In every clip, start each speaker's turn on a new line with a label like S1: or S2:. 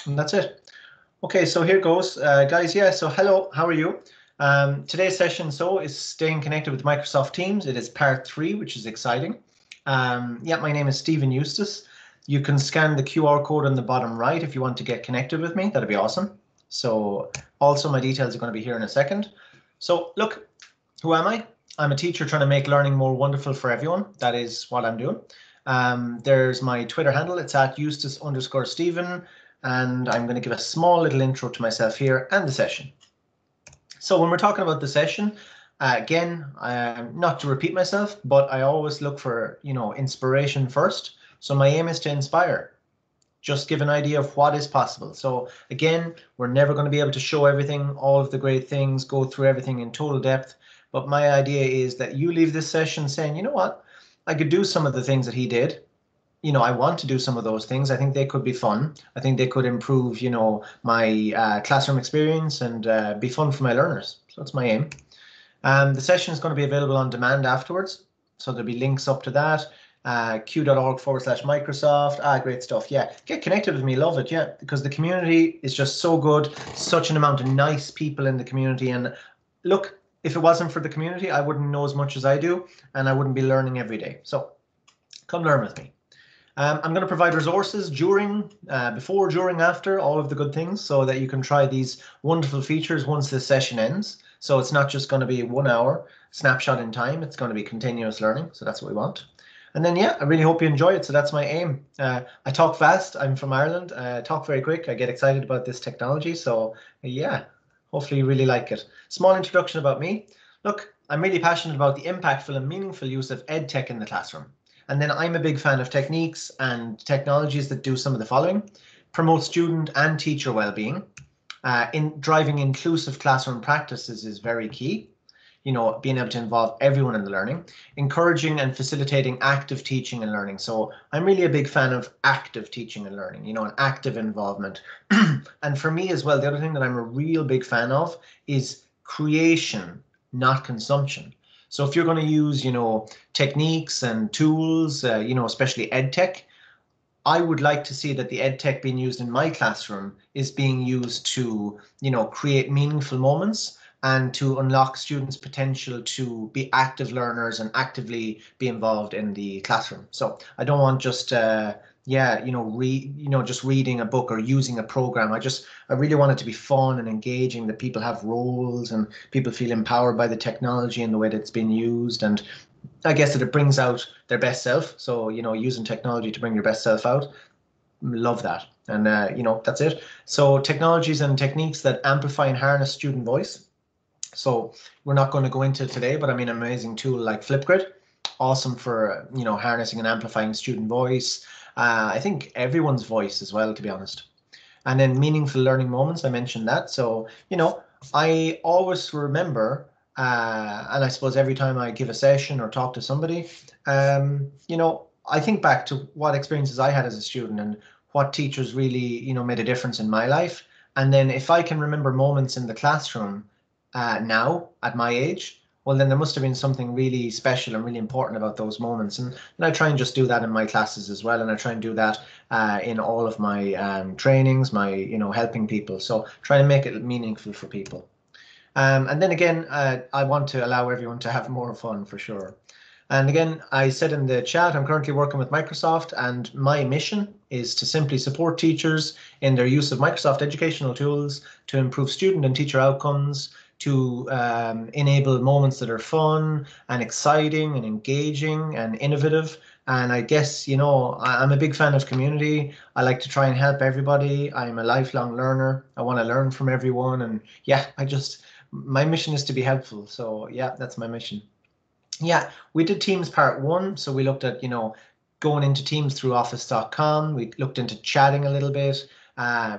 S1: And that's it. Okay, so here goes, guys. Yeah, so hello, how are you? Today's session is staying connected with Microsoft Teams. It is part 3, which is exciting. Yeah, my name is Stephen Eustace. You can scan the QR code on the bottom right if you want to get connected with me. That'd be awesome. So also my details are going to be here in a second. So look, who am I? I'm a teacher trying to make learning more wonderful for everyone. That is what I'm doing. There's my Twitter handle. It's at Eustace_Stephen. And I'm going to give a small little intro to myself here and the session. So when we're talking about the session, again, not to repeat myself, but I always look for, inspiration first. So my aim is to inspire, just give an idea of what is possible. So again, we're never going to be able to show everything, all of the great things, go through everything in total depth. But my idea is that you leave this session saying, you know what, I could do some of the things that he did. I want to do some of those things. I think they could be fun. I think they could improve, my classroom experience and be fun for my learners. So that's my aim. The session is going to be available on demand afterwards. So there'll be links up to that. q.org/Microsoft. Great stuff. Yeah, get connected with me. Love it. Yeah, because the community is just so good. Such an amount of nice people in the community. And look, if it wasn't for the community, I wouldn't know as much as I do, and I wouldn't be learning every day. So come learn with me. I'm going to provide resources during, before, during, after, all of the good things, so that you can try these wonderful features once this session ends. So it's not just going to be 1 hour snapshot in time, it's going to be continuous learning. So that's what we want. And then, yeah, I really hope you enjoy it. So that's my aim. I talk fast. I'm from Ireland. I talk very quick. I get excited about this technology. So yeah, hopefully you really like it. Small introduction about me. Look, I'm really passionate about the impactful and meaningful use of EdTech in the classroom. And then I'm a big fan of techniques and technologies that do some of the following: promote student and teacher well-being. In driving inclusive classroom practices is very key. Being able to involve everyone in the learning, encouraging and facilitating active teaching and learning. So I'm really a big fan of active teaching and learning, an active involvement. And for me as well, the other thing that I'm a real big fan of is creation, not consumption. So if you're going to use, techniques and tools, especially EdTech, I would like to see that the EdTech being used in my classroom is being used to, create meaningful moments and to unlock students' potential to be active learners and actively be involved in the classroom. So I don't want just just reading a book or using a program. I really want it to be fun and engaging, that people have roles and people feel empowered by the technology and the way that it's been used. And I guess that it brings out their best self. So, using technology to bring your best self out. Love that. And, that's it. So technologies and techniques that amplify and harness student voice. So we're not going to go into it today, but I mean, an amazing tool like Flipgrid, awesome for, harnessing and amplifying student voice. I think everyone's voice as well, to be honest. And then meaningful learning moments, I mentioned that. So, I always remember, and I suppose every time I give a session or talk to somebody, I think back to what experiences I had as a student and what teachers really, made a difference in my life. And then if I can remember moments in the classroom now at my age, well, then there must have been something really special and really important about those moments. And I try and just do that in my classes as well. And I try and do that in all of my trainings, my, helping people. So try to make it meaningful for people. And then again, I want to allow everyone to have more fun for sure. And again, I said in the chat, I'm currently working with Microsoft, and my mission is to simply support teachers in their use of Microsoft educational tools to improve student and teacher outcomes, to enable moments that are fun and exciting and engaging and innovative. And I guess, I'm a big fan of community. I like to try and help everybody. I'm a lifelong learner. I want to learn from everyone. And yeah, my mission is to be helpful. So yeah, that's my mission. Yeah, we did Teams part 1. So we looked at, going into Teams through office.com. We looked into chatting a little bit,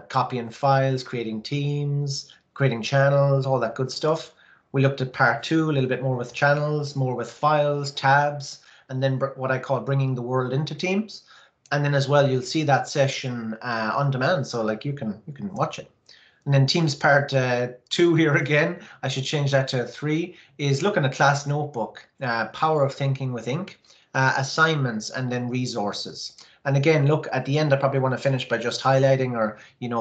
S1: copying files, creating teams, creating channels, all that good stuff. We looked at part 2, a little bit more with channels, more with files, tabs, and then what I call bringing the world into Teams. And then as well, you'll see that session on demand. So like you can watch it. And then Teams part 2 here again, I should change that to 3, is looking at class notebook, power of thinking with ink, assignments, and then resources. And again, look, at the end, I probably want to finish by just highlighting or,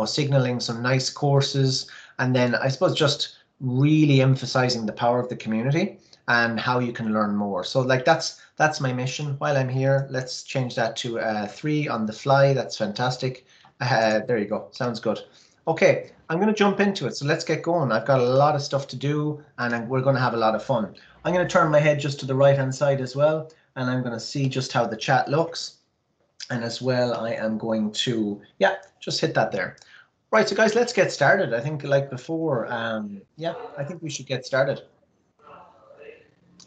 S1: signaling some nice courses. And then I suppose just really emphasizing the power of the community and how you can learn more. So like that's my mission while I'm here. Let's change that to 3 on the fly. That's fantastic. There you go. Sounds good. Okay, I'm going to jump into it. So let's get going. I've got a lot of stuff to do and we're going to have a lot of fun. I'm going to turn my head just to the right-hand side as well. And I'm going to see just how the chat looks. And as well, I am going to, yeah, just hit that there. Right, so guys, let's get started. I think like before, yeah, I think we should get started.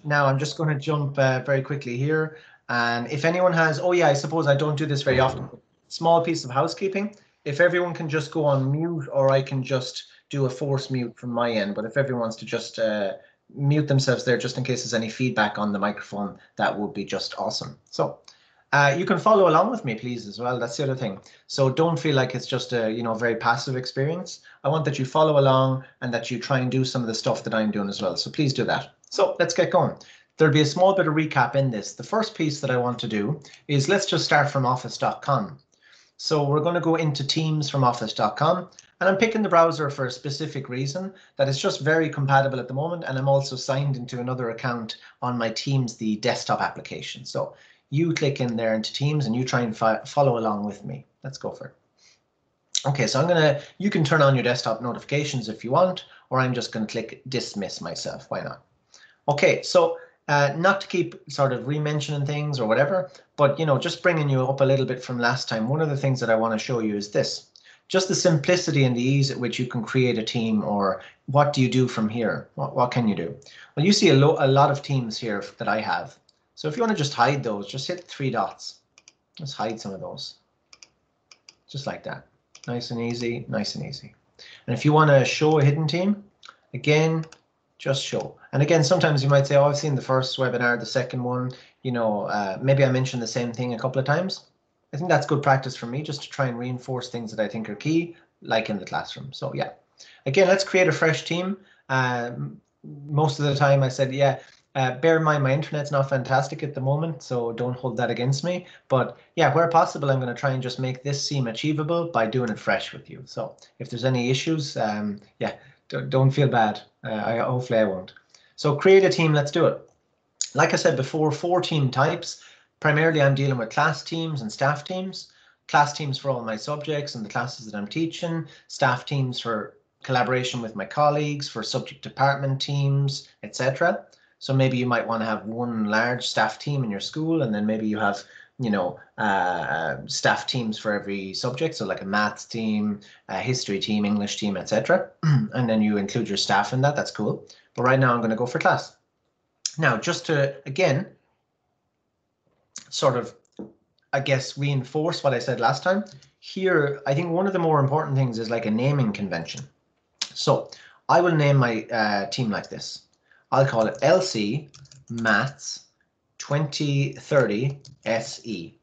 S1: Now I'm just going to jump very quickly here. And if anyone has, oh yeah, I suppose I don't do this very often. Small piece of housekeeping. If everyone can just go on mute, or I can just do a force mute from my end. But if everyone wants to just mute themselves there, just in case there's any feedback on the microphone, that would be just awesome. So you can follow along with me, please, as well. That's the other thing. So don't feel like it's just a very passive experience. I want that you follow along and that you try and do some of the stuff that I'm doing as well. So please do that. So let's get going. There'll be a small bit of recap in this. The first piece that I want to do is let's just start from office.com. So we're going to go into Teams from office.com, and I'm picking the browser for a specific reason, that it's just very compatible at the moment, and I'm also signed into another account on my Teams, the desktop application. So you click in there into Teams and you try and follow along with me. Let's go for it. Okay, so you can turn on your desktop notifications if you want, or I'm just going to click dismiss myself. Why not? Okay, so not to keep sort of re-mentioning things or whatever, but just bringing you up a little bit from last time. One of the things that I want to show you is this, just the simplicity and the ease at which you can create a team, or what do you do from here? What can you do? Well, you see a lot of teams here that I have. So if you want to just hide those, just hit 3 dots. Let's hide some of those. Just like that. Nice and easy, nice and easy. And if you want to show a hidden team, again, just show. And again, sometimes you might say, oh, I've seen the first webinar, the second one, maybe I mentioned the same thing a couple of times. I think that's good practice for me, just to try and reinforce things that I think are key, like in the classroom. So yeah, again, let's create a fresh team. Most of the time I said, yeah, bear in mind my internet's not fantastic at the moment, so don't hold that against me. But yeah, where possible, I'm going to try and just make this seem achievable by doing it fresh with you. So if there's any issues, yeah, don't feel bad. Hopefully I won't. So create a team, let's do it. Like I said before, 4 team types. Primarily I'm dealing with class teams and staff teams. Class teams for all my subjects and the classes that I'm teaching. Staff teams for collaboration with my colleagues, for subject department teams, etc. So maybe you might want to have one large staff team in your school, and then maybe you have staff teams for every subject, so like a maths team, a history team, English team, etc. And then you include your staff in that. That's cool. But right now I'm going to go for class. Now, just to, again, sort of, I guess, reinforce what I said last time, here, I think one of the more important things is like a naming convention. So I will name my team like this. I'll call it LC Maths 2030 SE.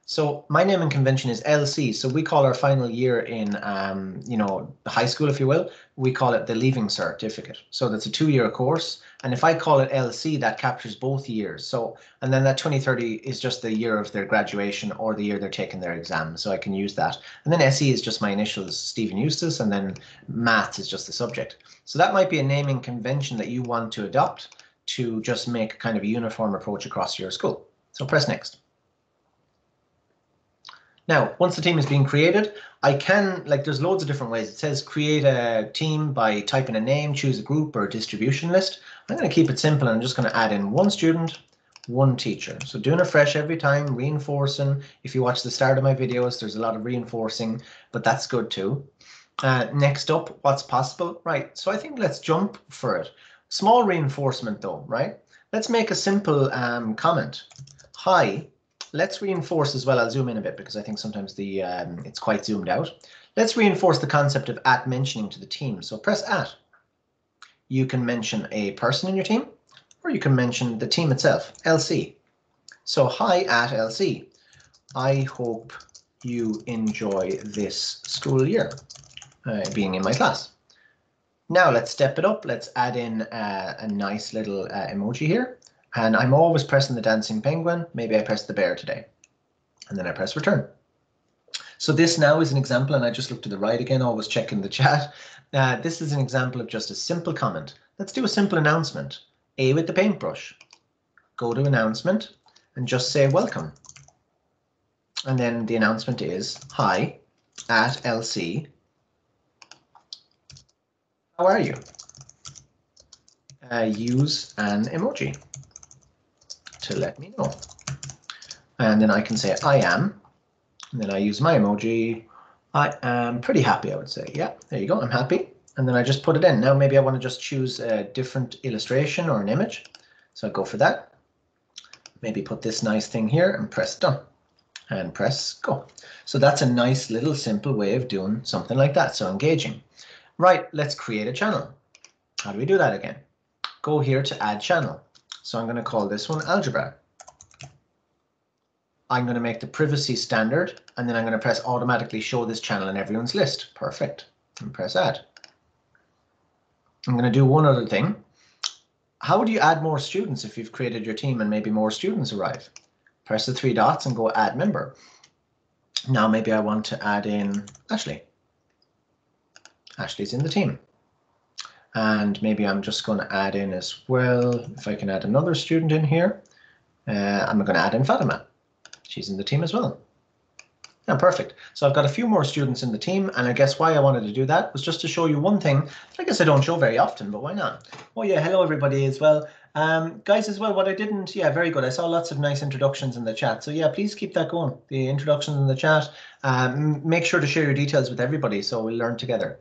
S1: So my naming convention is LC. So we call our final year in, high school, if you will, we call it the Leaving Certificate. So that's a 2-year course. And if I call it LC, that captures both years. So, and then that 2030 is just the year of their graduation or the year they're taking their exam. So I can use that. And then SE is just my initials, Stephen Eustace, and then maths is just the subject. So that might be a naming convention that you want to adopt to just make kind of a uniform approach across your school. So press next. Now, once the team is being created, I can, there's loads of different ways. It says create a team by typing a name, choose a group or a distribution list. I'm going to keep it simple, and I'm just going to add in 1 student, 1 teacher. So doing it fresh every time, reinforcing. If you watch the start of my videos, there's a lot of reinforcing, but that's good too. Next up, what's possible? Right, so I think let's jump for it. Small reinforcement though, right? Let's make a simple comment. Hi. Let's reinforce as well. I'll zoom in a bit because I think sometimes the it's quite zoomed out. Let's reinforce the concept of @mentioning to the team. So press @. You can mention a person in your team, or you can mention the team itself, LC. So hi @LC. I hope you enjoy this school year being in my class. Now let's step it up. Let's add in a nice little emoji here. And I'm always pressing the dancing penguin. Maybe I pressed the bear today. and then I press return. So this now is an example, and I just look to the right again, always checking the chat. This is an example of just a simple comment. Let's do a simple announcement. A with the paintbrush. Go to announcement and just say welcome. And then the announcement is, hi, at LC. How are you? Use an emoji to let me know. And then I can say I am, and then I use my emoji. I am pretty happy, I would say. Yeah, there you go, I'm happy. And then I just put it in. Now maybe I want to just choose a different illustration or an image. So I go for that. Maybe put this nice thing here and press done and press go. So that's a nice little simple way of doing something like that. So engaging. Right, let's create a channel. How do we do that again? Go here to add channel. So I'm going to call this one algebra. I'm going to make the privacy standard, and then I'm going to press automatically show this channel in everyone's list. Perfect. And press add. I'm going to do one other thing. How do you add more students if you've created your team and maybe more students arrive? Press the 3 dots and go add member. Now maybe I want to add in Ashley. Ashley's in the team. And maybe I'm just going to add in as well, if I can add another student in here, I'm going to add in Fatima. She's in the team as well. Yeah, perfect. So I've got a few more students in the team, and I guess why I wanted to do that was just to show you one thing that I guess I don't show very often, but why not? Oh yeah, hello everybody as well. Guys as well, what I didn't, yeah, very good. I saw lots of nice introductions in the chat. So yeah, please keep that going. The introductions in the chat. Make sure to share your details with everybody so we'll learn together.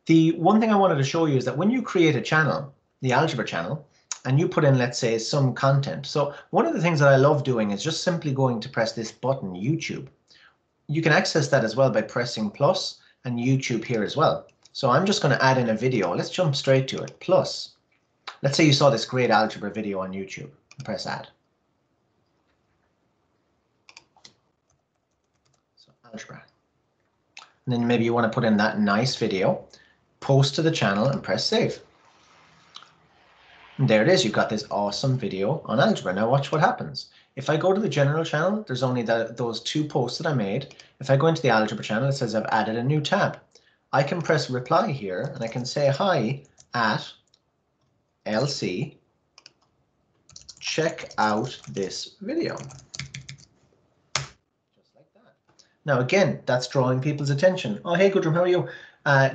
S1: The one thing I wanted to show you is that when you create a channel, the algebra channel, and you put in, let's say, some content. So one of the things that I love doing is just simply going to press this button, YouTube. You can access that as well by pressing plus and YouTube here as well. So I'm just going to add in a video. Let's jump straight to it. Plus, let's say you saw this great algebra video on YouTube. Press add. So algebra. And then maybe you want to put in that nice video, post to the channel and press save. And there it is. You've got this awesome video on algebra. Now watch what happens. If I go to the general channel, there's only those 2 posts that I made. If I go into the algebra channel, it says I've added a new tab. I can press reply here and I can say hi at LC. Check out this video. Just like that. Now again, that's drawing people's attention. Oh, hey Gudrun, how are you?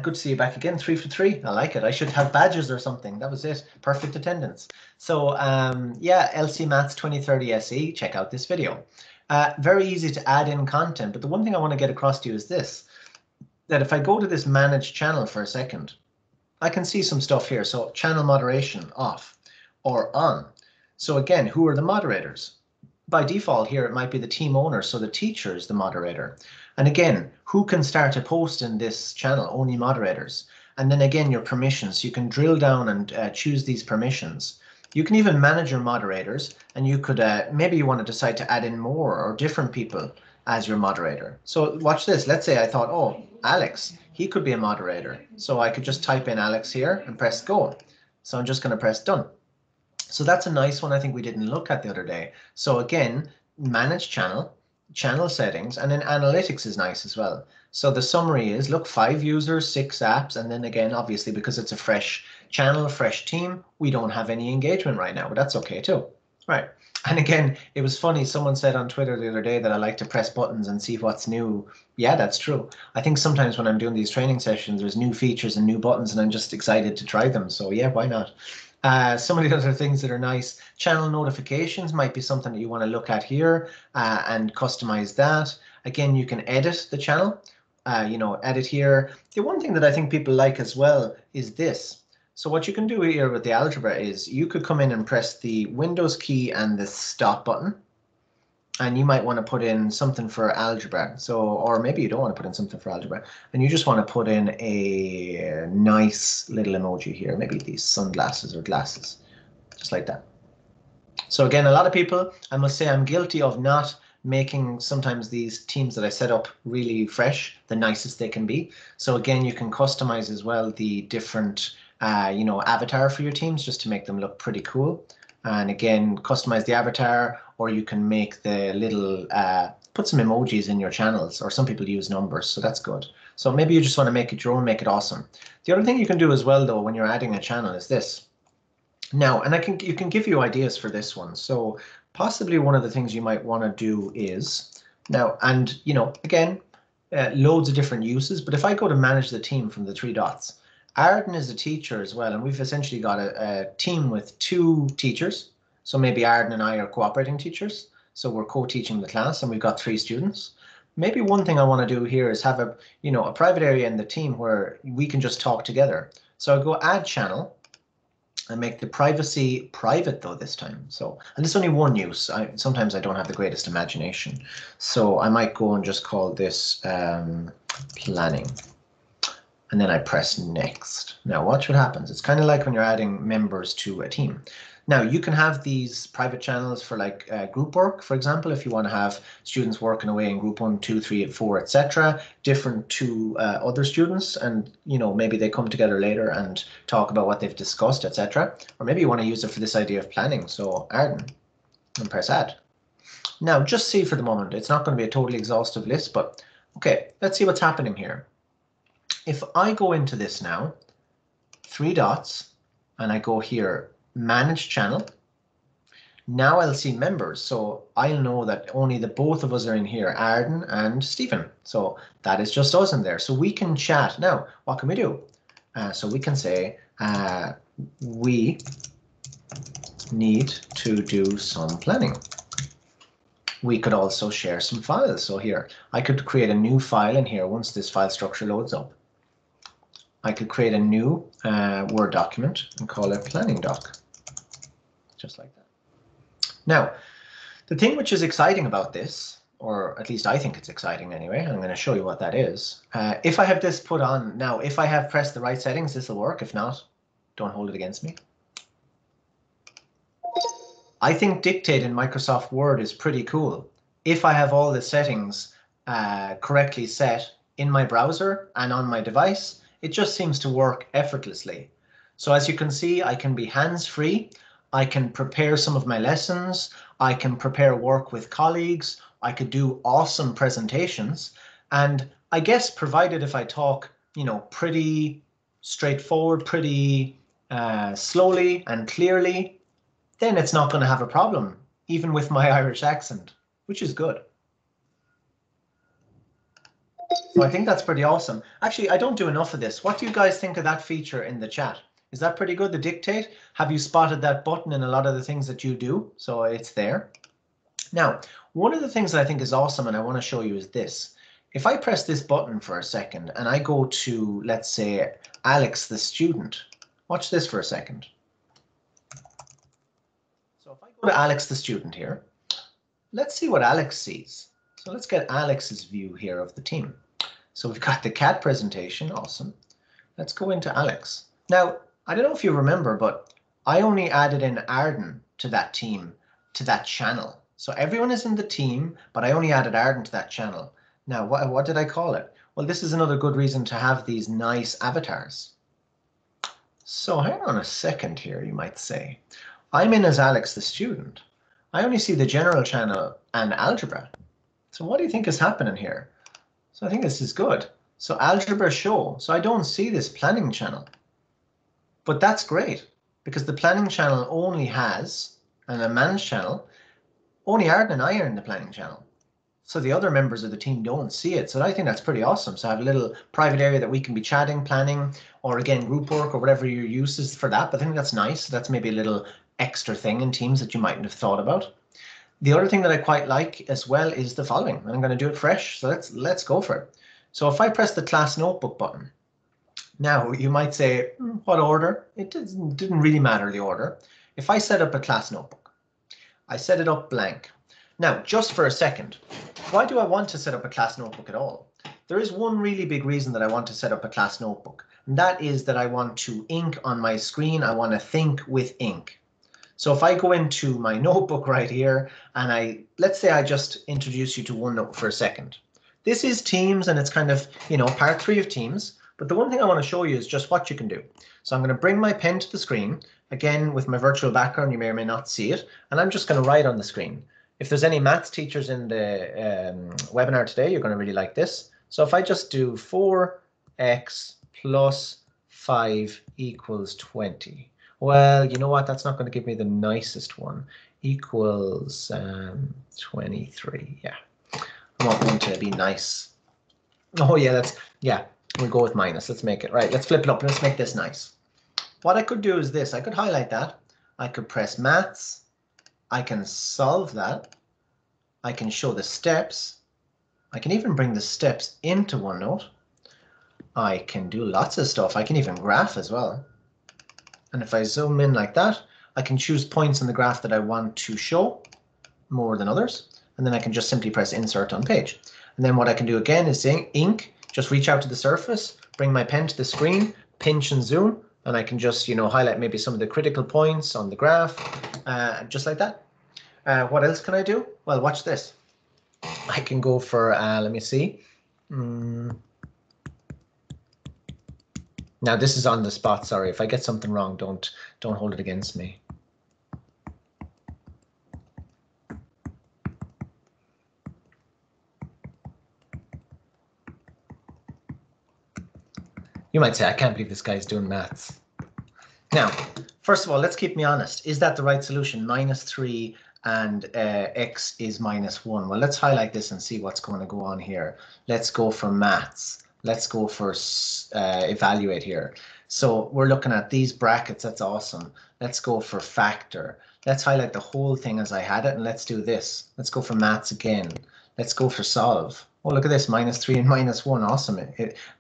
S1: Good to see you back again. 3 for 3. I like it. I should have badges or something. That was it. Perfect attendance. So yeah, LC Maths 2030 SE. Check out this video. Very easy to add in content. But the one thing I want to get across to you is this, that if I go to this manage channel for a second, I can see some stuff here. So channel moderation off or on. So again, who are the moderators? By default here, it might be the team owner. So the teacher is the moderator. And again, who can start a post in this channel? Only moderators. And then again, your permissions. You can drill down and choose these permissions. You can even manage your moderators, and you could maybe you want to decide to add in more or different people as your moderator. So watch this. Let's say I thought, oh, Alex, he could be a moderator. So I could just type in Alex here and press go. So I'm just going to press done. So that's a nice one I think we didn't look at the other day. So again, manage channel settings, and then analytics is nice as well. So the summary is, look, 5 users, 6 apps, and then again, obviously, because it's a fresh channel, fresh team, we don't have any engagement right now, but that's okay too. Right. And again, it was funny, someone said on Twitter the other day that I like to press buttons and see what's new. Yeah, that's true. I think sometimes when I'm doing these training sessions, there's new features and new buttons, and I'm just excited to try them. So yeah, why not? Some of the other things that are nice, channel notifications might be something that you want to look at here and customize that. Again, you can edit the channel, edit here. The one thing that I think people like as well is this. So what you can do here with the algebra is you could come in and press the Windows key and the stop button. And you might want to put in something for algebra. So, or maybe you don't want to put in something for algebra, and you just want to put in a nice little emoji here, maybe these sunglasses or glasses, just like that. So again, a lot of people, I must say, I'm guilty of not making sometimes these teams that I set up really fresh, the nicest they can be. So again, you can customize as well the different, avatar for your teams just to make them look pretty cool. And again, customize the avatar, or you can make the little put some emojis in your channels, or some people use numbers, so that's good. So maybe you just want to make it your own, make it awesome. The other thing you can do as well, though, when you're adding a channel is this. Now, and you can give you ideas for this one. So possibly one of the things you might want to do is now, and again, loads of different uses. But if I go to manage the team from the 3 dots, Arden is a teacher as well, and we've essentially got a team with 2 teachers. So maybe Arden and I are cooperating teachers. So we're co-teaching the class, and we've got 3 students. Maybe one thing I want to do here is have a private area in the team where we can just talk together. So I'll go add channel and make the privacy private though this time. So, and it's only one use. Sometimes I don't have the greatest imagination. So I might go and just call this planning. And then I press next. Now watch what happens. It's kind of like when you're adding members to a team. Now you can have these private channels for like group work, for example, if you want to have students working away in group 1, 2, 3, 4, etc., different to other students, and maybe they come together later and talk about what they've discussed, etc. Or maybe you want to use it for this idea of planning. So Arden, and press add. Now just see for the moment, it's not going to be a totally exhaustive list, but okay, let's see what's happening here. If I go into this now, 3 dots, and I go here, manage channel. Now I'll see members, so I'll know that only the both of us are in here, Arden and Stephen. So that is just us in there. So we can chat. Now, what can we do? So we can say, we need to do some planning. We could also share some files. So here, I could create a new file in here once this file structure loads up. I could create a new Word document and call it planning doc. Just like that. Now, the thing which is exciting about this, or at least I think it's exciting anyway, and I'm going to show you what that is. If I have this put on, now if I have pressed the right settings, this will work. If not, don't hold it against me. I think Dictate in Microsoft Word is pretty cool. If I have all the settings correctly set in my browser and on my device, it just seems to work effortlessly. So as you can see, I can be hands-free. I can prepare some of my lessons. I can prepare work with colleagues. I could do awesome presentations. And I guess provided if I talk, pretty straightforward, pretty slowly and clearly, then it's not going to have a problem, even with my Irish accent, which is good. So I think that's pretty awesome. Actually, I don't do enough of this. What do you guys think of that feature in the chat? Is that pretty good, the dictate? Have you spotted that button in a lot of the things that you do? So it's there. Now, one of the things that I think is awesome and I want to show you is this. If I press this button for a second and I go to, let's say, Alex, the student, watch this for a second. So if I go to Alex, the student here, let's see what Alex sees. So let's get Alex's view here of the team. So we've got the cat presentation, awesome. Let's go into Alex. Now, I don't know if you remember, but I only added in Arden to that team, to that channel. So everyone is in the team, but I only added Arden to that channel. Now, what did I call it? Well, this is another good reason to have these nice avatars. So hang on a second here, you might say. I'm in as Alex, the student. I only see the general channel and algebra. So what do you think is happening here? So I think this is good. So algebra show. So I don't see this planning channel. But that's great, because the planning channel only has, and a managed channel, only Arden and I are in the planning channel. So the other members of the team don't see it. So I think that's pretty awesome. So I have a little private area that we can be chatting, planning, or again, group work or whatever your use is for that. But I think that's nice. That's maybe a little extra thing in Teams that you mightn't have thought about. The other thing that I quite like as well is the following. And I'm going to do it fresh. So let's go for it. So if I press the class notebook button, now you might say, what order? It didn't really matter the order. If I set up a class notebook, I set it up blank. Now, just for a second, why do I want to set up a class notebook at all? There is one really big reason that I want to set up a class notebook, and that is that I want to ink on my screen. I want to think with ink. So if I go into my notebook right here, and let's say I just introduce you to OneNote for a second. This is Teams, and it's kind of, part 3 of Teams. But the one thing I want to show you is just what you can do. So I'm going to bring my pen to the screen. Again, with my virtual background, you may or may not see it. And I'm just going to write on the screen. if there's any maths teachers in the webinar today, you're going to really like this. So if I just do 4x plus 5 equals 20. Well, you know what? That's not going to give me the nicest one. Equals 23. Yeah, I want one to be nice. Oh yeah, we'll go with minus. Let's make it right. Let's flip it up. Let's make this nice. What I could do is this. I could highlight that. I could press maths. I can solve that. I can show the steps. I can even bring the steps into OneNote. I can do lots of stuff. I can even graph as well. And if I zoom in like that, I can choose points in the graph that I want to show more than others. And then I can just simply press insert on page. And then what I can do again is say ink, just reach out to the surface, bring my pen to the screen, pinch and zoom, and I can just, highlight maybe some of the critical points on the graph, just like that. What else can I do? Well, watch this. I can go for, let me see. Now this is on the spot, sorry. If I get something wrong, don't hold it against me. You might say, I can't believe this guy's doing maths. Now, first of all, let's keep me honest. Is that the right solution? -3 and x is -1. Well, let's highlight this and see what's going to go on here. Let's go for maths. Let's go for evaluate here. So we're looking at these brackets. That's awesome. Let's go for factor. Let's highlight the whole thing as I had it, and let's do this. Let's go for maths again. Let's go for solve. Oh, look at this, -3 and -1. Awesome.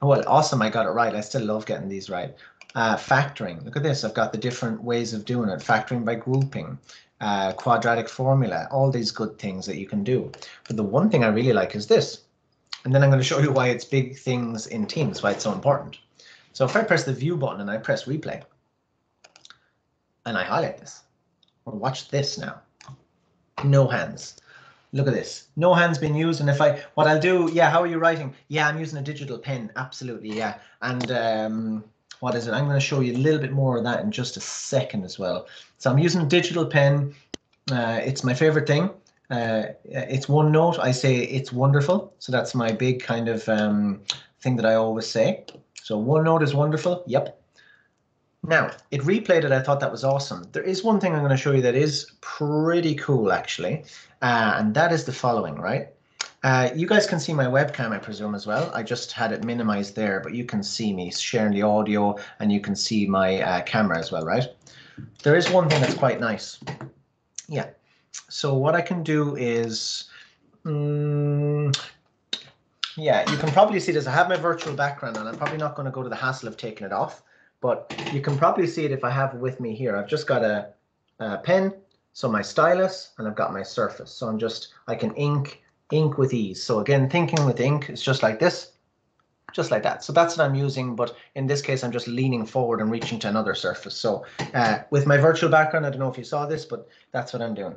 S1: Well, awesome, I got it right. I still love getting these right. Factoring. Look at this. I've got the different ways of doing it. Factoring by grouping, quadratic formula, all these good things that you can do. But the one thing I really like is this. And then I'm going to show you why it's big things in Teams, why it's so important. So if I press the view button and I press replay and I highlight this, well, watch this now. No hands. Look at this. No hands being used. And what I'll do, yeah, how are you writing? Yeah, I'm using a digital pen. Absolutely, yeah. And what is it? I'm going to show you a little bit more of that in just a second as well. So I'm using a digital pen. It's my favorite thing. It's OneNote. I say it's wonderful. So that's my big kind of thing that I always say. So OneNote is wonderful. Yep. Now, it replayed it. I thought that was awesome. There is one thing I'm going to show you that is pretty cool, actually. And that is the following, right? You guys can see my webcam, I presume, as well. I just had it minimized there, but you can see me sharing the audio and you can see my camera as well, right? There is one thing that's quite nice. Yeah. So what I can do is, yeah, you can probably see this. I have my virtual background and I'm probably not going to go to the hassle of taking it off, but you can probably see it if I have it with me here. I've just got a pen, so my stylus, and I've got my surface. So I can ink with ease. So again, thinking with ink is just like this, just like that. So that's what I'm using, but in this case, I'm just leaning forward and reaching to another surface. So with my virtual background, I don't know if you saw this, but that's what I'm doing.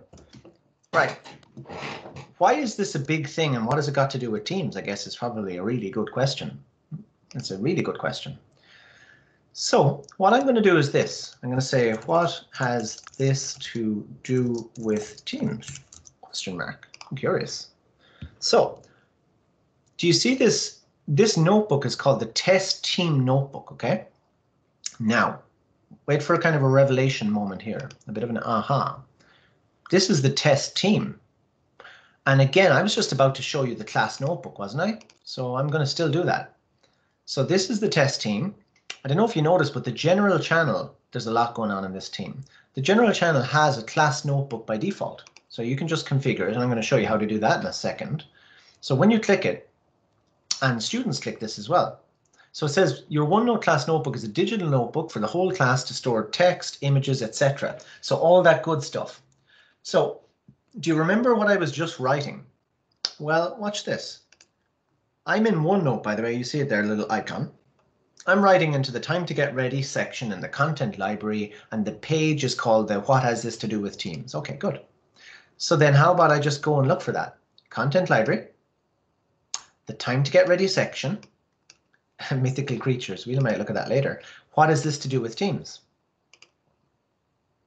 S1: Right. Why is this a big thing and what has it got to do with Teams? I guess it's probably a really good question. It's a really good question. So what I'm going to do is this. I'm going to say, what has this to do with Teams? Question mark. I'm curious. So do you see this? This notebook is called the Test Team Notebook, okay? Now, wait for a kind of a revelation moment here, a bit of an aha. This is the test team. And again, I was just about to show you the class notebook, wasn't I? So I'm going to still do that. So this is the test team. I don't know if you noticed, but the general channel, there's a lot going on in this team. The general channel has a class notebook by default. So you can just configure it, and I'm going to show you how to do that in a second. So when you click it, and students click this as well. So it says your OneNote class notebook is a digital notebook for the whole class to store text, images, etc. So all that good stuff. So do you remember what I was just writing? Well, watch this. I'm in OneNote, by the way. You see it there, a little icon. I'm writing into the time to get ready section in the content library, and the page is called the what has this to do with Teams. Okay, good. So then how about I just go and look for that? Content library, the time to get ready section, mythical creatures. We might look at that later. What has this to do with Teams?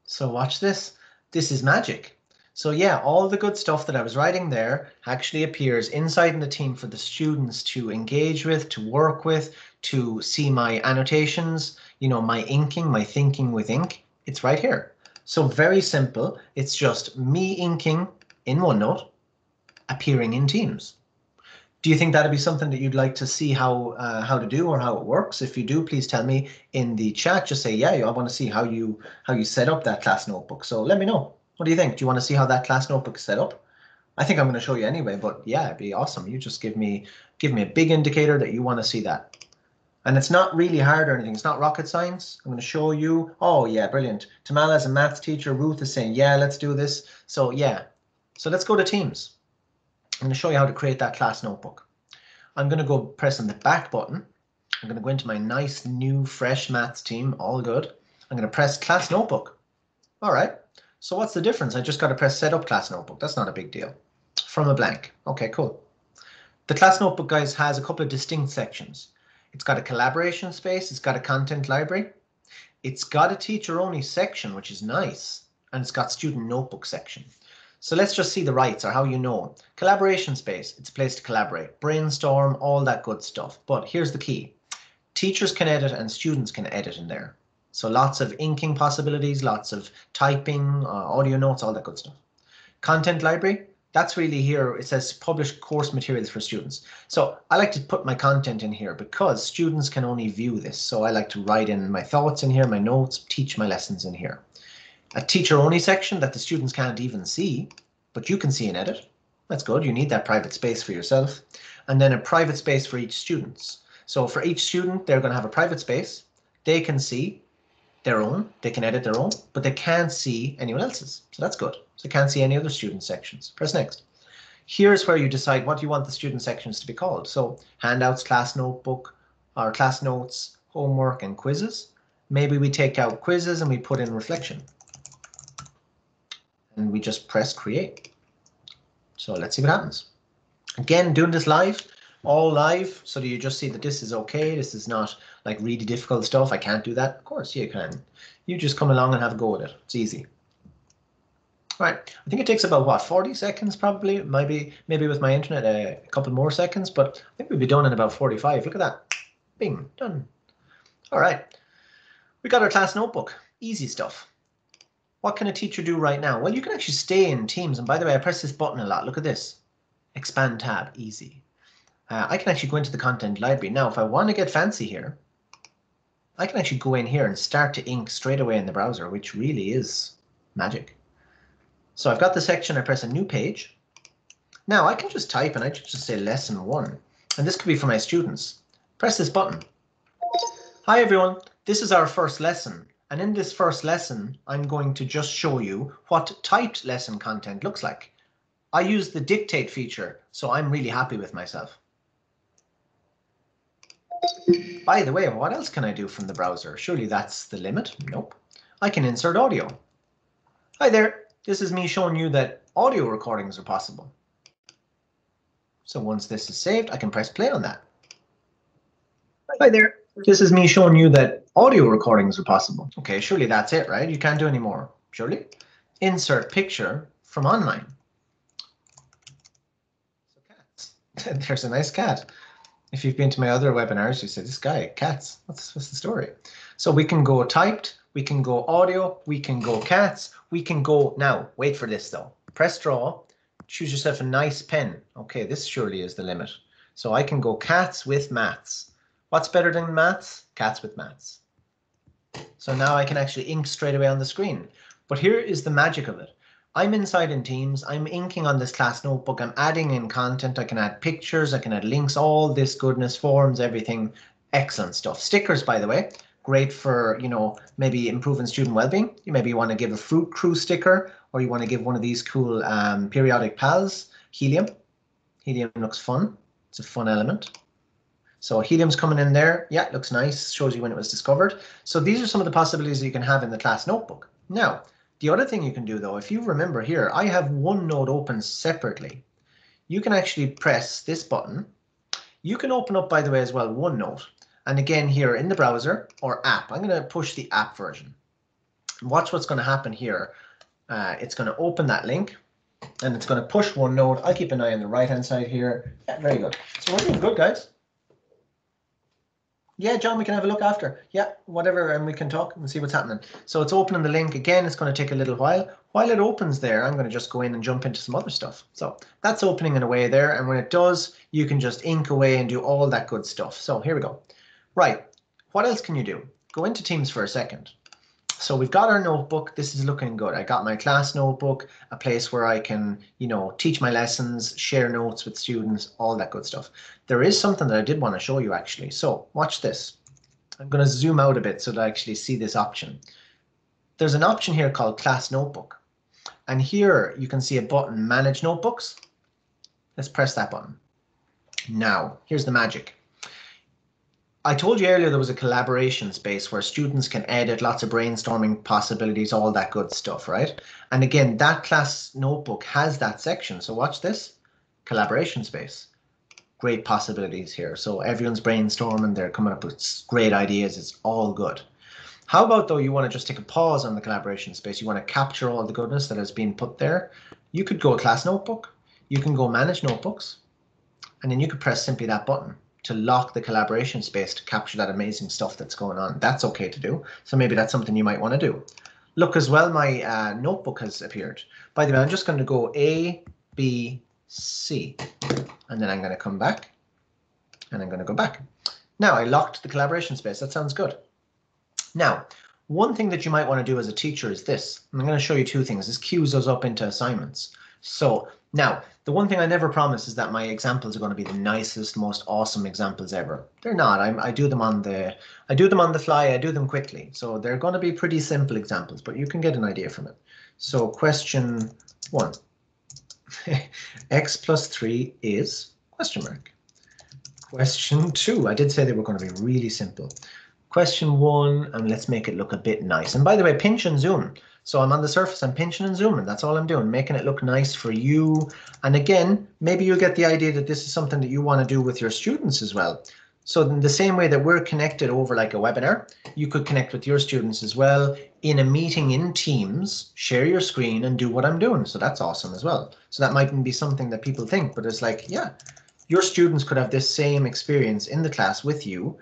S1: So watch this. This is magic. So yeah, all the good stuff that I was writing there actually appears inside in the team for the students to engage with, to work with, to see my annotations, you know, my inking, my thinking with ink. It's right here. So very simple. It's just me inking in OneNote, appearing in Teams. Do you think that'd be something that you'd like to see how to do or how it works? If you do, please tell me in the chat. Just say, yeah, I want to see how you set up that class notebook. So let me know. What do you think? Do you want to see how that class notebook is set up? I think I'm going to show you anyway, but yeah, it'd be awesome. You just give me a big indicator that you want to see that. And it's not really hard or anything. It's not rocket science. I'm going to show you. Oh yeah, brilliant. Tamala is a maths teacher. Ruth is saying, yeah, let's do this. So yeah, so let's go to Teams. I'm going to show you how to create that class notebook. I'm going to go press on the back button. I'm going to go into my nice new fresh maths team. All good. I'm going to press class notebook. All right. So what's the difference? I just got to press set up class notebook. That's not a big deal. From a blank. Okay, cool. The class notebook, guys, has a couple of distinct sections. It's got a collaboration space. It's got a content library. It's got a teacher only section, which is nice. And it's got student notebook section. So let's just see the rights or how you know. Collaboration space, it's a place to collaborate, brainstorm, all that good stuff. But here's the key. Teachers can edit and students can edit in there. So lots of inking possibilities, lots of typing, audio notes, all that good stuff. Content library, that's really here. It says publish course materials for students. So I like to put my content in here because students can only view this. So I like to write in my thoughts in here, my notes, teach my lessons in here. A teacher only section that the students can't even see, but you can see and edit. That's good. You need that private space for yourself. And then a private space for each student. So for each student, they're going to have a private space. They can see their own, they can edit their own, but they can't see anyone else's. So that's good. So they can't see any other student sections. Press next. Here's where you decide what you want the student sections to be called. So handouts, class notebook, or class notes, homework, and quizzes. Maybe we take out quizzes and we put in reflection. And we just press create. So let's see what happens. Again, doing this live, all live, so that you just see that this is okay. This is not like really difficult stuff. I can't do that. Of course you can. You just come along and have a go at it. It's easy. All right, I think it takes about what, 40 seconds probably, maybe with my internet a couple more seconds, but I think we'll be done in about 45. Look at that. Bing, done. All right, we got our class notebook. Easy stuff. What can a teacher do right now? Well, you can actually stay in Teams. And by the way, I press this button a lot. Look at this. Expand tab, easy. I can actually go into the content library. Now, if I want to get fancy here, I can actually go in here and start to ink straight away in the browser, which really is magic. So I've got the section, I press a new page. Now I can just type and I just say lesson 1. And this could be for my students. Press this button. Hi everyone, this is our first lesson. And in this first lesson, I'm going to just show you what typed lesson content looks like. I use the dictate feature, so I'm really happy with myself. By the way, what else can I do from the browser? Surely that's the limit? Nope. I can insert audio. Hi there, this is me showing you that audio recordings are possible. So once this is saved, I can press play on that. Hi there. This is me showing you that audio recordings are possible. Okay, surely that's it, right? You can't do any more, surely? Insert picture from online. So cats. There's a nice cat. If you've been to my other webinars, you say, this guy, cats, what's the story? So we can go typed, we can go audio, we can go cats, we can go, now, wait for this though. Press draw, choose yourself a nice pen. Okay, this surely is the limit. So I can go cats with maths. What's better than maths? Cats with maths. So now I can actually ink straight away on the screen. But here is the magic of it. I'm inside in Teams, I'm inking on this class notebook, I'm adding in content, I can add pictures, I can add links, all this goodness, forms, everything, excellent stuff. Stickers, by the way, great for, you know, maybe improving student well-being. You maybe want to give a fruit crew sticker, or you want to give one of these cool periodic pals, helium. Helium looks fun, it's a fun element. So helium's coming in there. Yeah, it looks nice. Shows you when it was discovered. So these are some of the possibilities that you can have in the class notebook. Now, the other thing you can do though, if you remember here, I have OneNote open separately. You can actually press this button. You can open up, by the way, as well, OneNote. And again, here in the browser or app, I'm going to push the app version. Watch what's going to happen here. it's going to open that link and it's going to push OneNote. I'll keep an eye on the right-hand side here. Yeah, very good. So we're doing good, guys. Yeah, John, we can have a look after. Yeah, whatever, and we can talk and see what's happening. So it's opening the link. Again, it's going to take a little while. While it opens there, I'm going to just go in and jump into some other stuff. So that's opening in a way there. And when it does, you can just ink away and do all that good stuff. So here we go. Right. What else can you do? Go into Teams for a second. So we've got our notebook. This is looking good. I got my class notebook, a place where I can, teach my lessons, share notes with students, all that good stuff. There is something that I did want to show you actually. So watch this. I'm going to zoom out a bit so that I actually see this option. There's an option here called Class Notebook. And here you can see a button, Manage Notebooks. Let's press that button. Now, here's the magic. I told you earlier there was a collaboration space where students can edit, lots of brainstorming possibilities, all that good stuff, right? And again, that class notebook has that section. So watch this, collaboration space. Great possibilities here. So everyone's brainstorming, they're coming up with great ideas, it's all good. How about though you want to just take a pause on the collaboration space, you want to capture all the goodness that has been put there. You could go class notebook, you can go manage notebooks, and then you could press simply that button to lock the collaboration space to capture that amazing stuff that's going on. That's okay to do. So maybe that's something you might want to do. Look as well, my notebook has appeared. By the way, I'm just going to go A, B, C, and then I'm going to come back and I'm going to go back. Now I locked the collaboration space. That sounds good. Now, one thing that you might want to do as a teacher is this. I'm going to show you two things. This queues us up into assignments. So now, the one thing I never promise is that my examples are going to be the nicest, most awesome examples ever. They're not. I do them on the fly. I do them quickly. So they're going to be pretty simple examples, but you can get an idea from it. So question 1. X plus 3 is question mark. Question 2. I did say they were going to be really simple. Question 1, and let's make it look a bit nice. And by the way, pinch and zoom. So I'm on the surface, I'm pinching and zooming. That's all I'm doing, making it look nice for you. And again, maybe you'll get the idea that this is something that you want to do with your students as well. So in the same way that we're connected over like a webinar, you could connect with your students as well in a meeting in Teams, share your screen and do what I'm doing. So that's awesome as well. So that mightn't be something that people think, but it's like, yeah, your students could have this same experience in the class with you,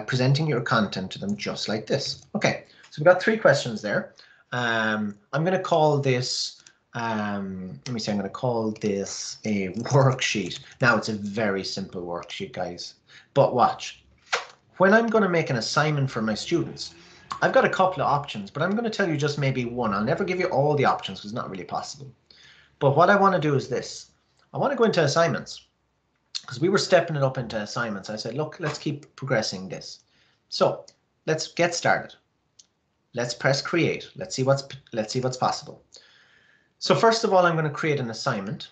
S1: presenting your content to them just like this. Okay, so we've got 3 questions there. I'm going to call this, let me see, I'm going to call this a worksheet. Now it's a very simple worksheet, guys, but watch. When I'm going to make an assignment for my students, I've got a couple of options, but I'm going to tell you just maybe one. I'll never give you all the options because it's not really possible. But what I want to do is this. I want to go into assignments because we were stepping it up into assignments. I said, look, let's keep progressing this. So let's get started. Let's press create. Let's see what's possible. So first of all, I'm going to create an assignment.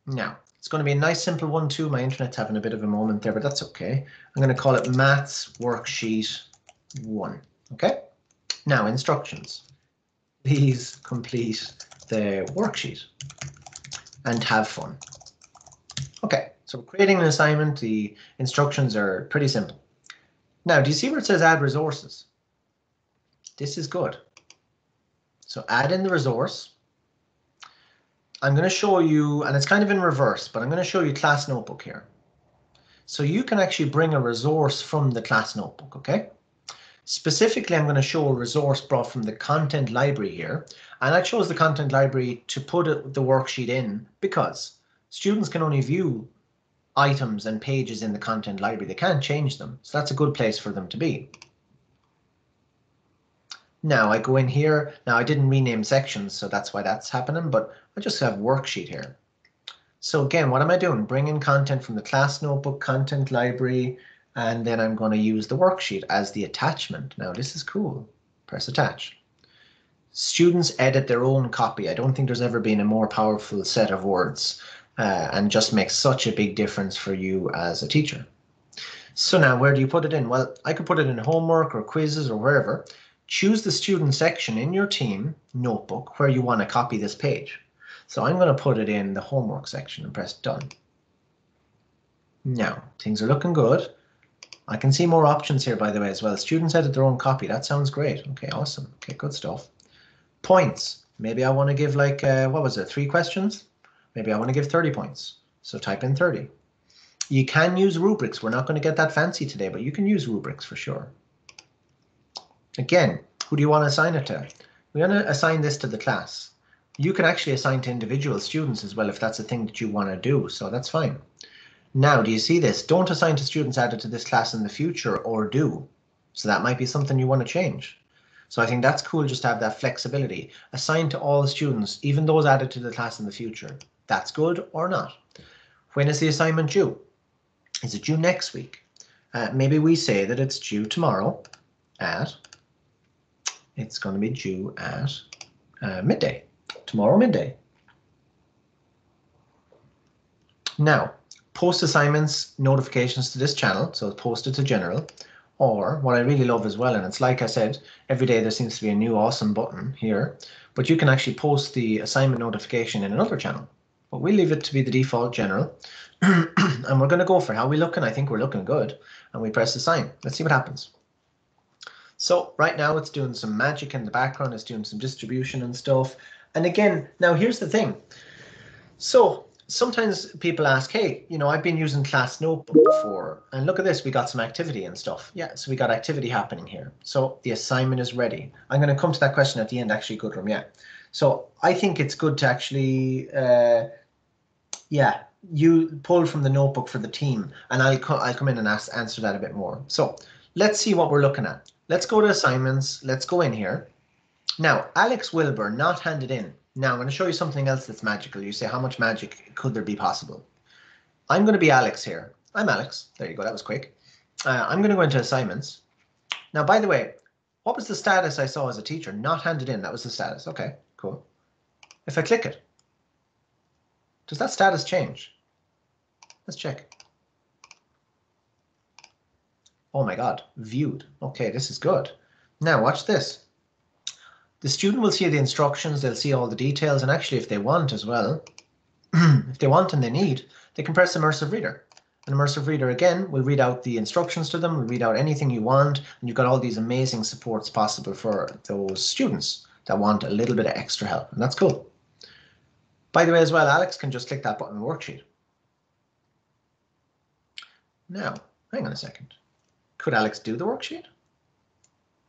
S1: Now, it's going to be a nice simple one too. My internet's having a bit of a moment there, but that's okay. I'm going to call it Maths Worksheet 1. Okay? Now, instructions. Please complete the worksheet and have fun. Okay, so we're creating an assignment. The instructions are pretty simple. Now, do you see where it says add resources? This is good. So add in the resource. I'm going to show you, and it's kind of in reverse, but I'm going to show you class notebook here. So you can actually bring a resource from the class notebook, okay? Specifically, I'm going to show a resource brought from the content library here. And I chose the content library to put the worksheet in because students can only view items and pages in the content library. They can't change them. So that's a good place for them to be. Now I go in here. Now I didn't rename sections, so that's why that's happening, but I just have worksheet here. So again, what am I doing? Bringing content from the class notebook content library, and then I'm going to use the worksheet as the attachment. Now this is cool. Press attach. Students edit their own copy. I don't think there's ever been a more powerful set of words and just makes such a big difference for you as a teacher. So now where do you put it in? Well, I could put it in homework or quizzes or wherever. Choose the student section in your team notebook where you want to copy this page. So I'm going to put it in the homework section and press done. Now, things are looking good. I can see more options here, by the way, as well. Students edit their own copy. That sounds great. Okay, awesome. Okay, good stuff. Points. Maybe I want to give like, what was it, 3 questions? Maybe I want to give 30 points. So type in 30. You can use rubrics. We're not going to get that fancy today, but you can use rubrics for sure. Again, who do you want to assign it to? We want to assign this to the class. You can actually assign to individual students as well if that's a thing that you want to do, so that's fine. Now, do you see this? Don't assign to students added to this class in the future, or do. So that might be something you want to change. So I think that's cool just to have that flexibility. Assign to all the students, even those added to the class in the future. That's good or not. When is the assignment due? Is it due next week? Maybe we say that it's due tomorrow at, it's going to be due at midday. Tomorrow midday. Now, post assignments notifications to this channel, so post it to general, or what I really love as well, and it's like I said, every day there seems to be a new awesome button here, but you can actually post the assignment notification in another channel, but we'll leave it to be the default general, and we're going to go for how we looking. I think we're looking good, and we press assign. Let's see what happens. So right now it's doing some magic in the background, it's doing some distribution and stuff. And again, now here's the thing. So sometimes people ask, hey, you know, I've been using Class Notebook before, and look at this, we got some activity and stuff. Yeah, so we got activity happening here. So the assignment is ready. I'm going to come to that question at the end, actually, Goodrum, yeah. So I think it's good to actually, you pull from the notebook for the team, and I'll come in and answer that a bit more. So let's see what we're looking at. Let's go to assignments. Let's go in here. Now, Alex Wilbur, not handed in. Now, I'm going to show you something else that's magical. You say, how much magic could there be possible? I'm going to be Alex here. I'm Alex. There you go. That was quick. I'm going to go into assignments. Now, by the way, what was the status I saw as a teacher? Not handed in. That was the status. Okay, cool. If I click it, does that status change? Let's check. Oh my God, viewed. Okay, this is good. Now, watch this. The student will see the instructions, they'll see all the details, and actually if they want as well, if they want and they need, they can press Immersive Reader. An Immersive Reader, again, will read out the instructions to them, will read out anything you want, and you've got all these amazing supports possible for those students that want a little bit of extra help, and that's cool. By the way as well, Alex can just click that button worksheet. Now, hang on a second. Could Alex do the worksheet?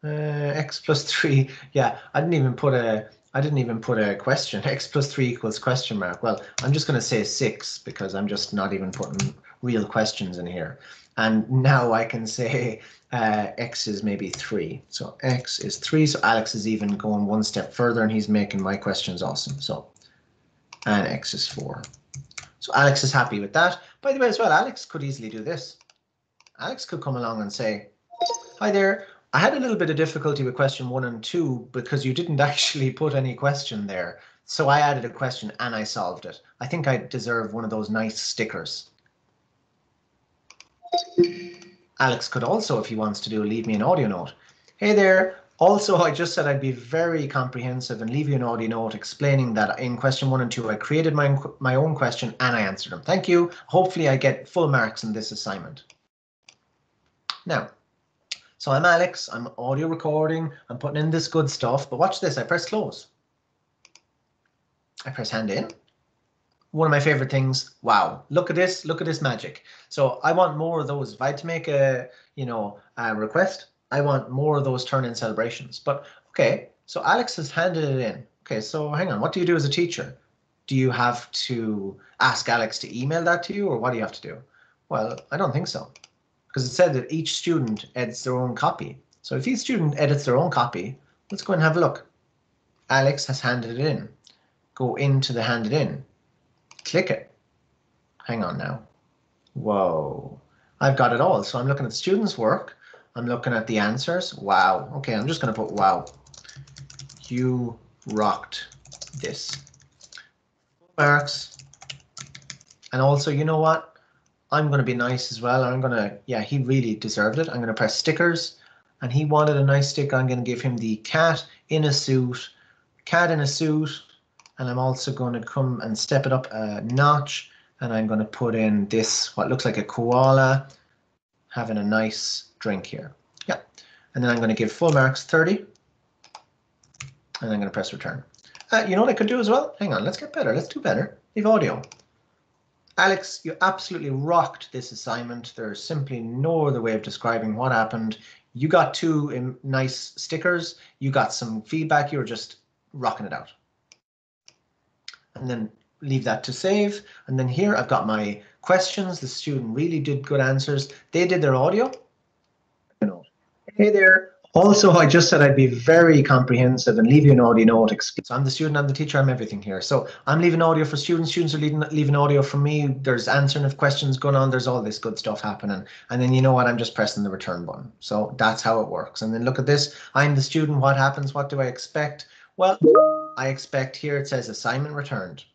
S1: X plus 3. Yeah, I didn't even put a question. X plus 3 equals question mark. Well, I'm just going to say 6 because I'm just not even putting real questions in here. And now I can say X is maybe 3. So X is 3. So Alex is even going one step further and he's making my questions awesome. So, and X is 4. So Alex is happy with that. By the way as well, Alex could easily do this. Alex could come along and say, hi there. I had a little bit of difficulty with question 1 and 2 because you didn't actually put any question there. So I added a question and I solved it. I think I deserve one of those nice stickers. Alex could also, if he wants to do, leave me an audio note. Hey there. Also, I just said I'd be very comprehensive and leave you an audio note explaining that in question 1 and 2, I created my own question and I answered them. Thank you. Hopefully I get full marks in this assignment. Now, so I'm Alex, I'm audio recording, I'm putting in this good stuff, but watch this, I press close. I press hand in. One of my favorite things, wow, look at this magic. So I want more of those. If I had to make a request, I want more of those turn-in celebrations. But okay, so Alex has handed it in. Okay, so hang on, what do you do as a teacher? Do you have to ask Alex to email that to you, or what do you have to do? Well, I don't think so. Because it said that each student edits their own copy. So if each student edits their own copy, let's go and have a look. Alex has handed it in. Go into the handed in. Click it. Hang on now. Whoa. I've got it all. So I'm looking at the students' work. I'm looking at the answers. Wow. Okay, I'm just going to put wow. You rocked this. Marks. And also, you know what? I'm going to be nice as well. I'm going to, yeah, he really deserved it. I'm going to press stickers and he wanted a nice sticker. I'm going to give him the cat in a suit, and I'm also going to come and step it up a notch, and I'm going to put in this, what looks like a koala having a nice drink here. Yeah, and then I'm going to give full marks 30, and I'm going to press return. You know what I could do as well? Hang on, let's get better. Let's do better. Leave audio. Alex, you absolutely rocked this assignment. There's simply no other way of describing what happened. You got two nice stickers. You got some feedback. You were just rocking it out. And then leave that to save. And then here I've got my questions. The student really did good answers. They did their audio. Hey there. Also, I just said I'd be very comprehensive and leave you an audio note. So I'm the student, I'm the teacher, I'm everything here. So I'm leaving audio for students. Students are leaving audio for me. There's answering of questions going on. There's all this good stuff happening. And then you know what? I'm just pressing the return button. So that's how it works. And then look at this. I'm the student. What happens? What do I expect? Well, I expect here it says assignment returned.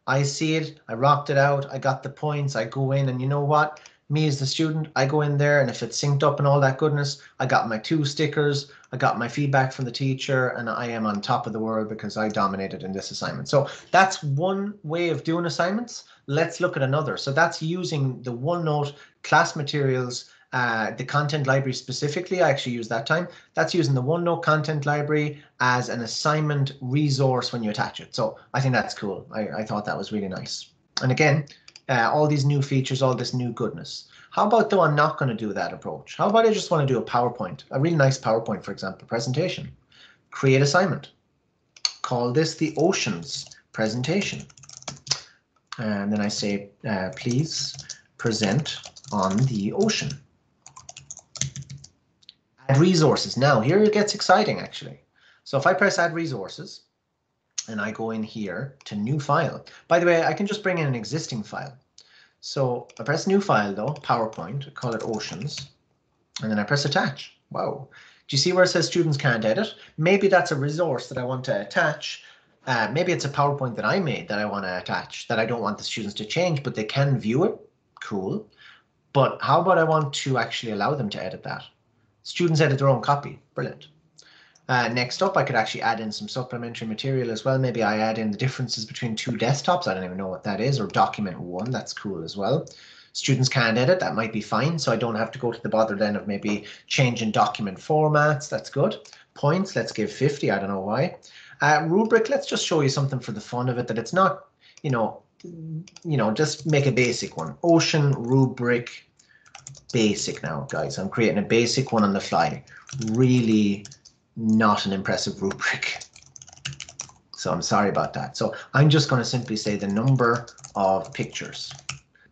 S1: I see it. I rocked it out. I got the points. I go in and you know what? Me as the student, I go in there and if it's synced up and all that goodness, I got my 2 stickers, I got my feedback from the teacher, and I am on top of the world because I dominated in this assignment. So that's one way of doing assignments. Let's look at another. So that's using the OneNote class materials, the content library specifically. I actually use that time. That's using the OneNote content library as an assignment resource when you attach it. So I think that's cool. I thought that was really nice. And again, all these new features, all this new goodness. How about though I'm not going to do that approach? How about I just want to do a PowerPoint, a really nice PowerPoint, for example, presentation. Create assignment. Call this the Oceans presentation. And then I say, please present on the ocean. Add resources. Now here it gets exciting actually. So if I press add resources, and I go in here to new file. By the way, I can just bring in an existing file. So I press new file though, PowerPoint, I call it Oceans, and then I press attach. Wow. Do you see where it says students can't edit? Maybe that's a resource that I want to attach. Maybe it's a PowerPoint that I made that I want to attach that I don't want the students to change, but they can view it. Cool. But how about I want to actually allow them to edit that? Students edit their own copy. Brilliant. Next up, I could actually add in some supplementary material as well. Maybe I add in the differences between 2 desktops. I don't even know what that is, or document 1. That's cool as well. Students can't edit. That might be fine. So I don't have to go to the bother then of maybe changing document formats. That's good. Points, let's give 50. I don't know why. Rubric, let's just show you something for the fun of it, that it's not, just make a basic one. Ocean rubric basic now, guys. I'm creating a basic one on the fly. Really not an impressive rubric. So I'm sorry about that. So I'm just going to simply say the number of pictures.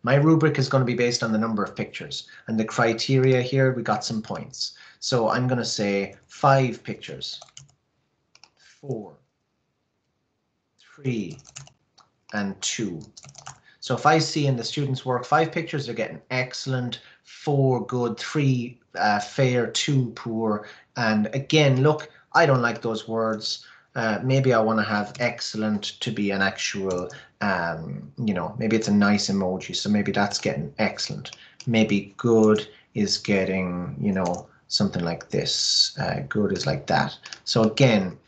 S1: My rubric is going to be based on the number of pictures. And the criteria here, we got some points. So I'm going to say 5 pictures, 4, 3, and 2. So if I see in the students' work 5 pictures, they're getting excellent, 4 good, 3 fair, 2 poor. And again, look, I don't like those words. Maybe I want to have excellent to be an actual, maybe it's a nice emoji. So maybe that's getting excellent. Maybe good is getting, something like this. Good is like that. So again,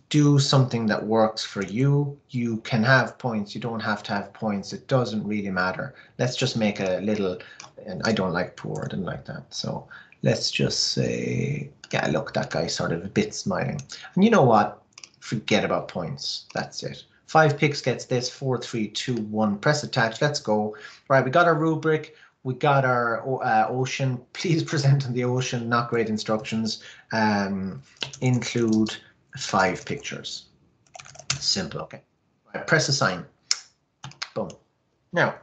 S1: do something that works for you. You can have points. You don't have to have points. It doesn't really matter. Let's just make a little, and I don't like poor. I didn't like that. So let's just say, yeah, look, that guy's sort of a bit smiling. And you know what? Forget about points. That's it. 5 picks gets this, 4, 3, 2, 1. Press attach. Let's go. Right, we got our rubric. We got our ocean. Please present on the ocean. Not great instructions. Include 5 pictures. Simple. Okay. Right, press assign. Boom. Now,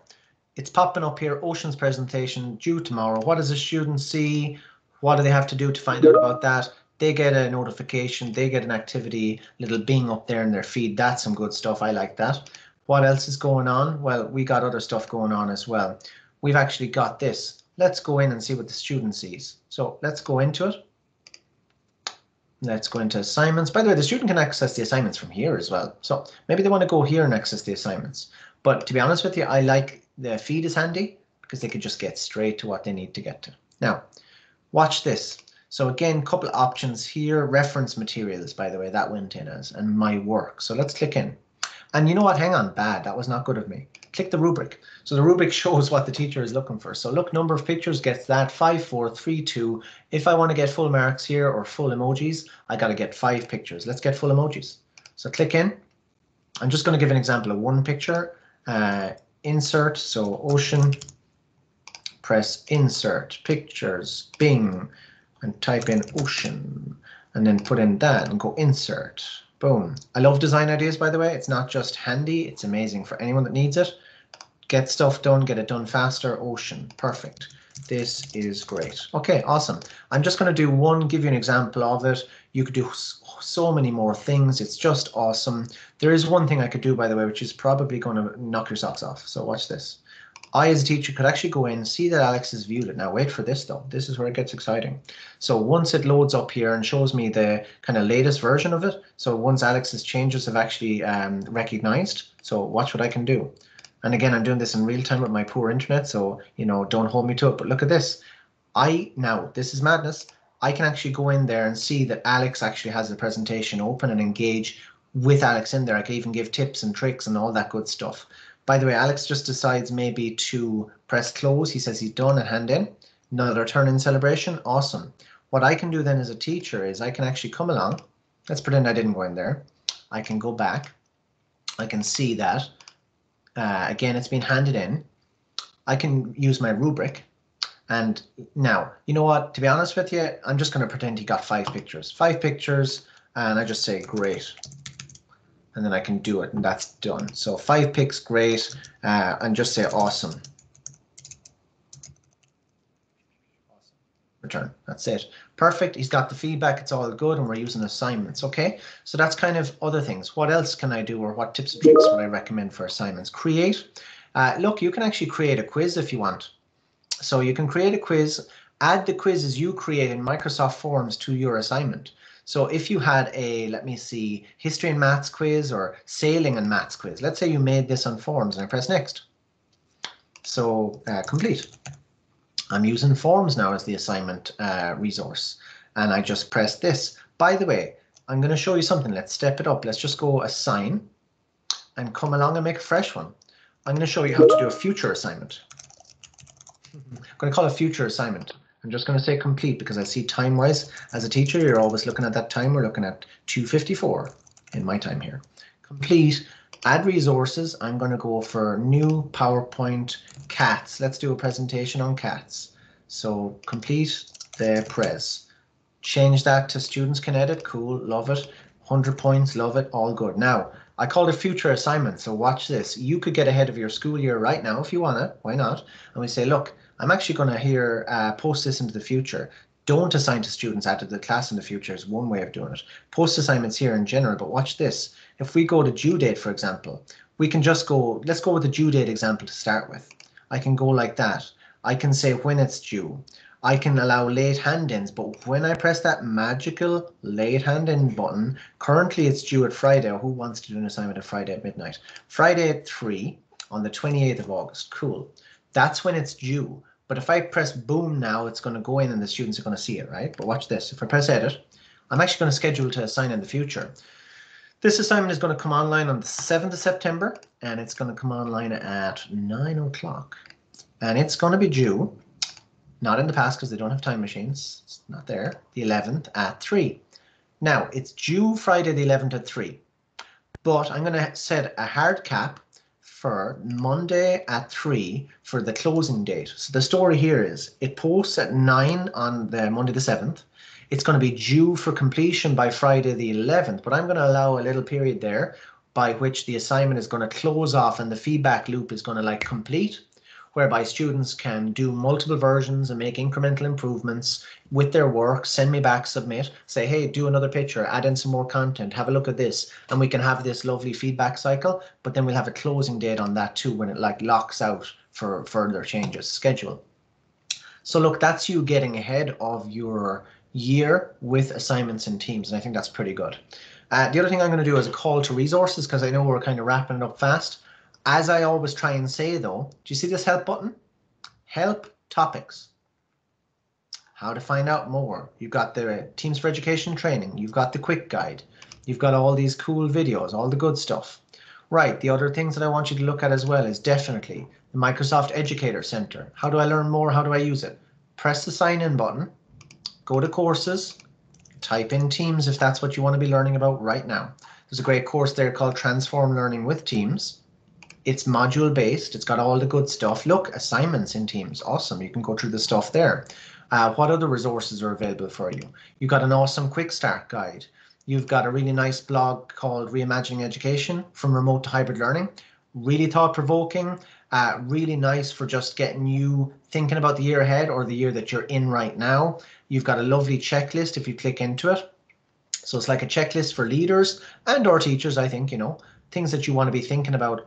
S1: it's popping up here. Ocean's presentation due tomorrow. What does a student see? What do they have to do to find out about that? They get a notification. They get an activity, little bing up there in their feed. That's some good stuff. I like that. What else is going on? Well, we got other stuff going on as well. We've actually got this. Let's go in and see what the student sees. So let's go into it. Let's go into assignments. By the way, the student can access the assignments from here as well. So maybe they want to go here and access the assignments. But to be honest with you, I like the feed is handy because they could just get straight to what they need to get to. Now, watch this. So again, couple of options here. Reference materials, by the way, that went in as, and my work. So let's click in. And you know what? Hang on, bad. That was not good of me. Click the rubric. So the rubric shows what the teacher is looking for. So look, number of pictures gets that 5, 4, 3, 2. If I want to get full marks here or full emojis, I got to get 5 pictures. Let's get full emojis. So click in. I'm just going to give an example of one picture. Insert, so ocean, press insert, pictures, Bing, and type in ocean, and then put in that and go insert. Boom. I love design ideas, by the way. It's not just handy, it's amazing for anyone that needs it. Get stuff done, get it done faster. Ocean, perfect. This is great. Okay, awesome. I'm just going to do one, give you an example of it. You could do so many more things. It's just awesome. There is one thing I could do, by the way, which is probably going to knock your socks off. So watch this. I, as a teacher, could actually go in, see that Alex has viewed it. Now wait for this though. This is where it gets exciting. So once it loads up here and shows me the kind of latest version of it, so once Alex's changes have actually recognized, so watch what I can do. And again, I'm doing this in real time with my poor internet, so, you know, don't hold me to it. But look at this. Now, this is madness. I can actually go in there and see that Alex actually has the presentation open and engage with Alex in there. I can even give tips and tricks and all that good stuff. By the way, Alex just decides maybe to press close. He says he's done and hand in. Another turn-in celebration. Awesome. What I can do then as a teacher is I can actually come along. Let's pretend I didn't go in there. I can go back. I can see that. Again, it's been handed in. I can use my rubric. And now, you know what? To be honest with you, I'm just going to pretend he got 5 pictures. 5 pictures, and I just say great. And then I can do it, and that's done. So 5 pics, great, and just say awesome. Return. That's it. Perfect. He's got the feedback. It's all good, and we're using assignments. Okay. So that's kind of other things. What else can I do, or what tips and tricks would I recommend for assignments? Create. Look, you can actually create a quiz if you want. So you can create a quiz, add the quizzes you create in Microsoft Forms to your assignment. So if you had a, let me see, history and maths quiz or sailing and maths quiz, let's say you made this on Forms, and I press next. So complete. I'm using Forms now as the assignment resource, and I just press this. By the way, I'm going to show you something. Let's step it up. Let's just go assign and come along and make a fresh one. I'm going to show you how to do a future assignment. I'm going to call it future assignment. I'm just going to say complete because I see time-wise as a teacher, you're always looking at that time. We're looking at 2:54 in my time here. Complete. Add resources. I'm going to go for new PowerPoint cats. Let's do a presentation on cats. So complete the pres. Change that to students can edit. Cool. Love it. 100 points. Love it. All good. Now, I called it future assignment. So watch this. You could get ahead of your school year right now if you want to. Why not? And we say, look, I'm actually going to post this into the future. Don't assign to students added to the class in the future is one way of doing it. Post assignments here in general, but watch this. If we go to due date, for example, we can just go, let's go with the due date example to start with. I can go like that. I can say when it's due. I can allow late hand-ins, but when I press that magical late hand-in button, currently it's due at Friday. Who wants to do an assignment at Friday at midnight? Friday at 3 on the 28th of August. Cool. That's when it's due. But if I press boom now, it's going to go in and the students are going to see it, right? But watch this. If I press edit, I'm actually going to schedule to assign in the future. This assignment is going to come online on the 7th of September, and it's going to come online at 9 o'clock. And it's going to be due, not in the past because they don't have time machines. It's not there. The 11th at 3. Now, it's due Friday the 11th at 3. But I'm going to set a hard cap for Monday at 3 for the closing date. So the story here is it posts at 9 on the Monday the 7th. It's going to be due for completion by Friday the 11th, but I'm going to allow a little period there by which the assignment is going to close off and the feedback loop is going to like complete, whereby students can do multiple versions and make incremental improvements with their work, send me back, submit, say, hey, do another picture, add in some more content, have a look at this, and we can have this lovely feedback cycle, but then we'll have a closing date on that too when it like locks out for further changes, schedule. So look, that's you getting ahead of your year with assignments and teams, and I think that's pretty good. The other thing I'm going to do is a call to resources because I know we're kind of wrapping it up fast. As I always try and say though, do you see this help button? Help topics. How to find out more. You've got the Teams for Education training. You've got the quick guide. You've got all these cool videos, all the good stuff. Right, the other things that I want you to look at as well is definitely the Microsoft Educator Center. How do I learn more? How do I use it? Press the sign in button, go to courses, type in Teams if that's what you want to be learning about right now. There's a great course there called Transform Learning with Teams. It's module based. It's got all the good stuff. Look, assignments in Teams. Awesome. You can go through the stuff there. What other resources are available for you? You've got an awesome quick start guide. You've got a really nice blog called Reimagining Education from Remote to Hybrid Learning. Really thought-provoking, really nice for just getting you thinking about the year ahead or the year that you're in right now. You've got a lovely checklist if you click into it. So it's like a checklist for leaders and or teachers, I think, things that you want to be thinking about,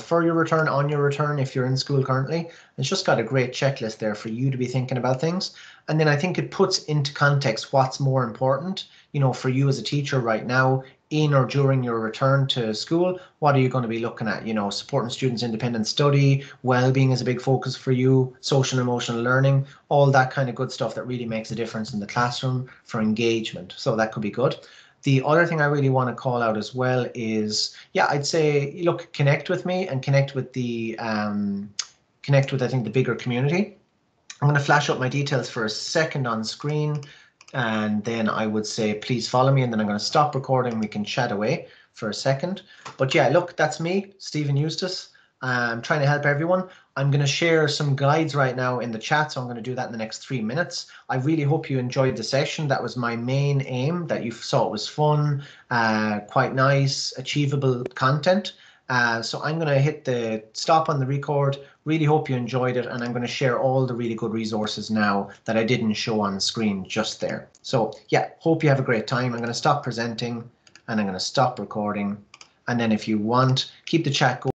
S1: for your return, on your return, if you're in school currently. It's just got a great checklist there for you to be thinking about things. And then I think it puts into context what's more important, for you as a teacher right now, in or during your return to school. What are you going to be looking at? Supporting students' independent study, well-being is a big focus for you, social and emotional learning, all that kind of good stuff that really makes a difference in the classroom for engagement. So that could be good. The other thing I really want to call out as well is, I'd say, look, connect with me and connect with I think, the bigger community. I'm going to flash up my details for a second on screen, and then I would say, please follow me, and then I'm going to stop recording. We can chat away for a second. But yeah, look, that's me, Stephen Eustace. I'm trying to help everyone. I'm going to share some guides right now in the chat, so I'm going to do that in the next 3 minutes. I really hope you enjoyed the session. That was my main aim, that you saw it was fun, quite nice, achievable content. So I'm going to hit the stop on the record. Really hope you enjoyed it, and I'm going to share all the really good resources now that I didn't show on screen just there. So yeah, hope you have a great time. I'm going to stop presenting, and I'm going to stop recording. And then if you want, keep the chat going.